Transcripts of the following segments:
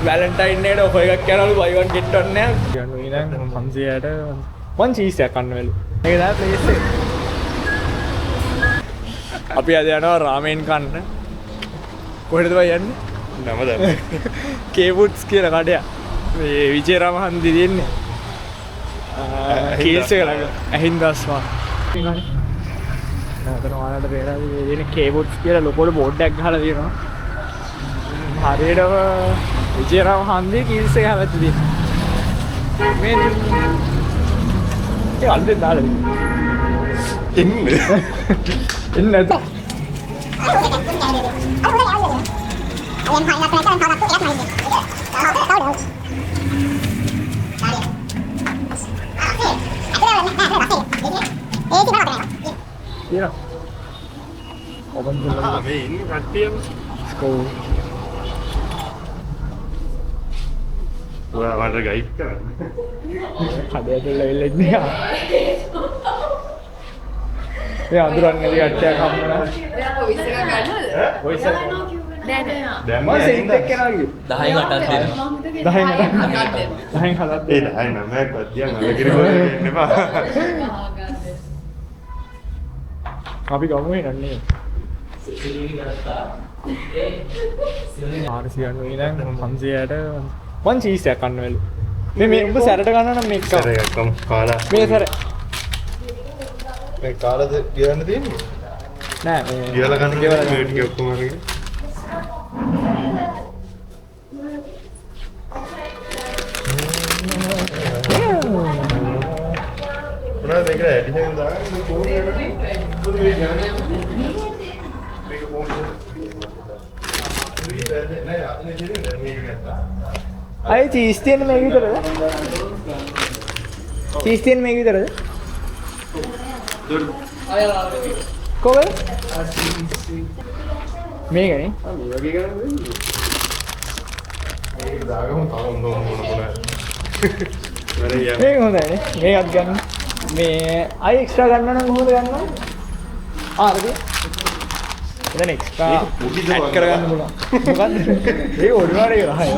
Valentine එකට offer එකක් යනවලු buy one get one නෑ. යනවා ඊළඟ 500ට වන් චීස් එකක් කන්නවලු. ඒක තමයි ප්ලේස් එක. අපි අද යනවා රාමෙන් කන්න. කොහෙටද බයි යන්නේ? නම දන්නේ. කේවුඩ්ස් කියලා කඩයක්. මේ විජේරාම හන්දි දෙන්නේ. කීල්ස් එක ළඟ. අහින්දස්වා. නතර ඔයාලට පේනවා මේ දෙන්නේ කේවුඩ්ස් කියලා ලොකෝට බෝඩ් එකක් ගහලා තියෙනවා. හරියටම විජේරාම හන්දි කීල්ස් එක හැමති තියෙනවා. මේ ඒ අල්ලේ දාලා ඉන්නේ. ඉන්නේ නැත. Iya. Open dulu. Ini latihan. School. Wah, ada gaib kan? Ada lain-lain ni. Ya, aturan ngelihat dia kamu lah. Voice එක ගන්නවද? Voice එක. දැන් මාසේ ඉන්ටෙක් කරනවා කිව්වේ. 10න් 8ක් දෙනවා. 10න් 8ක්. 10න් 7ක්. ඒ 10න් 9ක් වදියන් අලගිරි එන්න එපා. අපි ගමු නන්නේ. 400 ඊළඟ 500ට වන් චීස් එකක් කන්නවලු. මේ උඹ සැරට ගන්න නම් මේක සැරයක් කමු කාලා. මේ සැර මේ කාලද ගියන්න තියෙන්නේ? නෑ මේ ගියලා ගන්න මේ ටික ඔක්කොම අරගෙන. මොනවද මේක ඇඩිෂන් දාගන්න ෆෝන් එකට මොකද මේ ගන්නේ මේක ෆෝන් එකට නෑ අතනේ තියෙන්නේ මේක ගත්තා අය චීස් තියෙන මේක විතරද චීස් තියෙන මේක විතරද දුර කොහේ මේකනේ මේ වගේ ගන්න වෙන්නේ මේක දාගමු තාම මොන මේක හොඳයි මේකත් ගන්න මේ අය එක්ස්ට්‍රා ගන්න නම් කොහොමද ගන්නවද? හරිද? එතන එක්ස්ට්‍රා ඇඩ් කරගන්න පුළුවන්. මොකද්ද? ඒක ඔඩිනාරි එක රහය.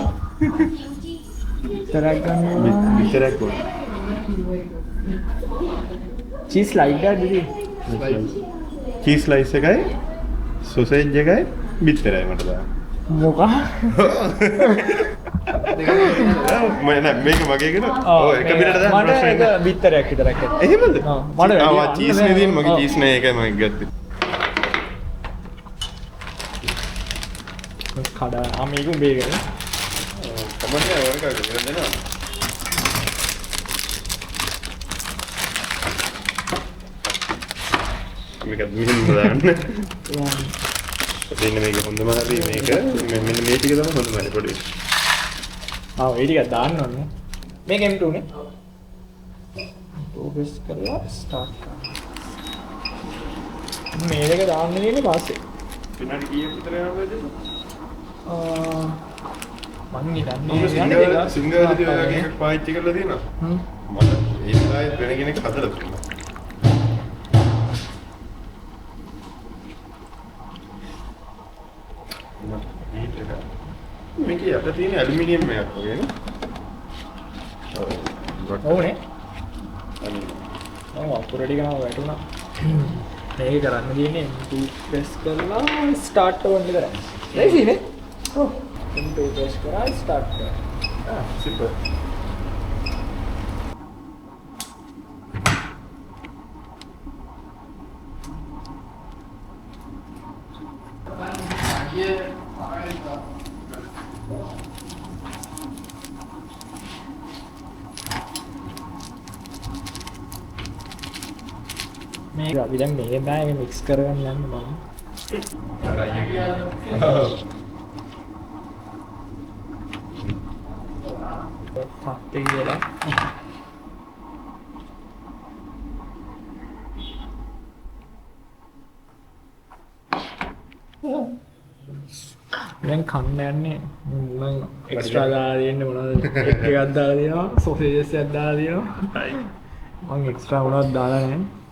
තරක් ගන්න විතරක් ඕන. චීස් ස්ලයිඩ් එකක් දෙවි. චීස් ස්ලයිස් එකයි සොසේජ් එකයි බිත්තරයි මට දාන්න. මොකක්? මේක මගේ කියන ඔව් එක බිටට දාන්න ප්‍රශ්න නැහැ මට බිත්තරයක් විතරක් ඇත්ත එහෙමද ඔව් මට ආ චීස් නේ දින මගේ චීස් නෑ ඒකයි මම ගත්තේ කඩා ආ මේක උඹේ ගන්නේ කමන්නේ ඔය එකක් දෙන්නවා මේක මිහින් දාන්න දෙන්න මේක හොඳම හරි මේක මෙන්න මේ ටික තමයි හොඳම හරි පොඩි ආ ඒ ටික දාන්න ඕනේ මේක M2 නේ ප්‍රෝග්‍රස් කරලා ස්ටාර්ට් කරන්න මේ දෙක දාන්න තියෙන්නේ පස්සේ විනාඩි කීයක් විතර යනවද මම හිතන්නේ සිංගල්දී ඔයගේ එකක් පාවිච්චි කරලා තියෙනවා මට ඒ සයිස් වෙන කෙනෙක් හදලා තියෙනවා මේක යට තියෙන ඇලුමිනියම් එකක් වගේ නේ. ඔව්නේ. ඔව් අපුරටි ගාව වැටුණා. මේක කරන්න තියෙන්නේ M2 press කරලා start කරන්න විතරයි. easy නේ? ඔව්. M2 press කරලා start කරන්න. simple. මේක අපි දැන් මේක බෑ මික්ස් කරගන්න යන්න බලමු. පත්තේ කියලා. දැන් කන්න යන්නේ මම එක්ස්ට්‍රා දාලා දෙන්නේ මොනවද එකක් දාලා දෙනවා සොසේජස් එකක් දාලා දෙනවා මම එක්ස්ට්‍රා මොනවද දාලා නැහැ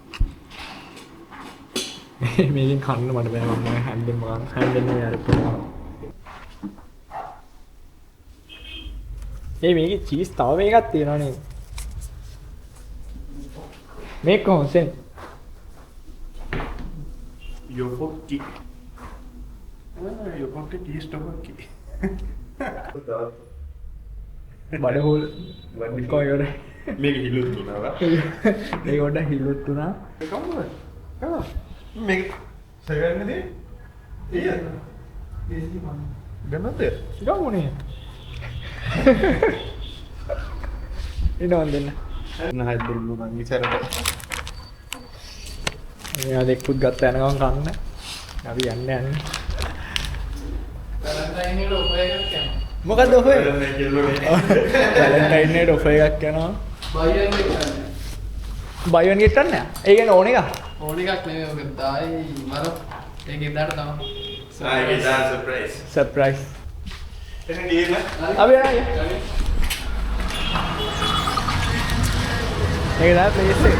මේකෙන් කන්න මට බෑ මම හැන්ඩෙන් මොකක්ද හැන්ඩෙන් නේ අර පුළුවන් මේකේ චීස් තව මේකක් තියෙනවා නේද? මේක කොහොමද Zen? Yokoki. Yokoki cheese tokoki. බඩ හොල් කොයොර මේක හිලුත් තුනවා. මේක උඩ හිලුත් තුනා. කවුද? කවුද? මේක සෙවන්නේදී? ඊය. ගන්නද? ගමුනේ. ඉනවන් දෙන්න. නහයි දුන්නු නම් ඉතරට. මෙයා දෙක්කුත් ගත්ත යනකම් කන්න. අපි යන්නේ යන්නේ. වැලන්ටයින් එකට ඔෆර් එකක් යනවා. මොකද්ද ඔෆර් එක? වැලන්ටයින් එකට ඔෆර් එකක් යනවා. buy one get one නෑ. ඒ කියන්නේ ඕන එක. ඕන එකක් නෙමෙයි ඔක දායි මර ඒක ඉදාට තමයි. ඒක ඉදාට සර්ප්‍රයිස්. සර්ප්‍රයිස්. එහෙනම් ගිහින් අපි යනවා. ඒක තමයි ප්ලේස් එක.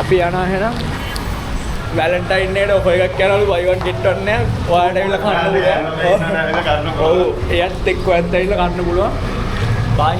අපි යනවා එහෙනම් වැලන්ටයින් එකට ඔෆර් එකක් යනවලු buy one get one නෑ. ඔයාලට ඇවිල්ලා කන්න පුළුවන්. ඔව්. එයත් එක්ක ඔයත් ඇවිල්ලා කන්න පුළුවන්. bye.